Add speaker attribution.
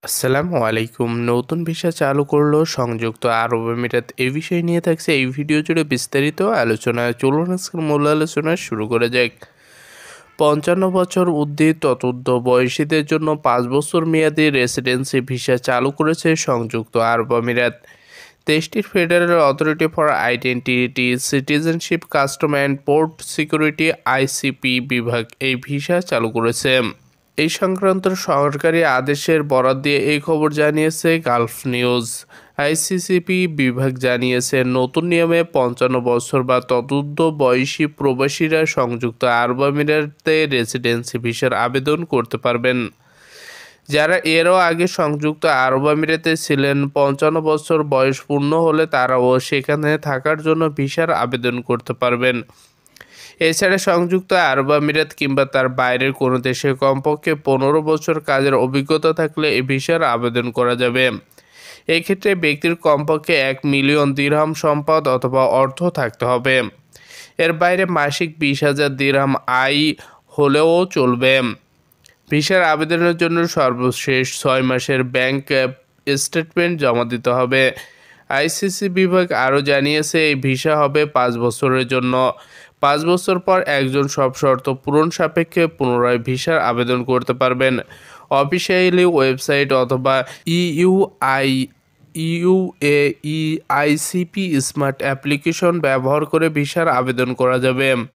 Speaker 1: আসসালামু আলাইকুম। নতুন ভিসা চালু করলো সংযুক্ত আরব আমিরাত। এই বিষয় নিয়ে থাকছে এই ভিডিও জুড়ে বিস্তারিত আলোচনা। চলুন আজকের মূল আলোচনা শুরু করে যাক। 55 বছর ঊর্ধ্বে ততোর্ধ্ব বয়সীদের জন্য 5 বছর মেয়াদী রেসিডেন্সি ভিসা চালু করেছে সংযুক্ত আরব আমিরাত। দেশটির federal authority for identity, citizenship, custom and port security ICP বিভাগ এই ভিসা চালু করেছে। এই সংক্রান্ত সরকারি আদেশের বরাত দিয়ে এই খবর জানিয়েছে গালফ নিউজ। আইসিসিপি বিভাগ জানিয়েছে, নতুন নিয়মে 55 বছর বা ততোর্ধ্ব বয়সী প্রবাসীরা সংযুক্ত আরব আমিরাতে রেসিডেন্সি ভিসার আবেদন করতে পারবেন। যারা এরও আগে সংযুক্ত আরব আমিরাতে ছিলেন, 55 বছর বয়স পূর্ণ হলে তারাও সেখানে থাকার জন্য ভিসার আবেদন করতে পারবেন। এছাড়া সংযুক্ত আরব আমিরাত কিংবা তার বাইরের কোনো দেশে কমপক্ষে 15 বছর কাজের অভিজ্ঞতা থাকলে এই ভিসার আবেদন করা যাবে। এক্ষেত্রে ব্যক্তির কমপক্ষে 1 মিলিয়ন দিরহাম সম্পদ অথবা অর্থ থাকতে হবে। এর বাইরে মাসিক 20,000 দিরহাম আয় হলেও চলবে। ভিসার আবেদনের জন্য সর্বশেষ 6 মাসের ব্যাংক স্টেটমেন্ট জমা দিতে হবে। আইসিসি বিভাগ আরও জানিয়েছে, এই ভিসা হবে 5 বছরের জন্য। 5 বছর পর একজন সব শর্ত পূরণ সাপেক্ষে পুনরায় ভিসার আবেদন করতে পারবেন। অফিসিয়ালি ওয়েবসাইট অথবা ইউএই আইসিপি স্মার্ট অ্যাপ্লিকেশন ব্যবহার করে ভিসার আবেদন করা যাবে।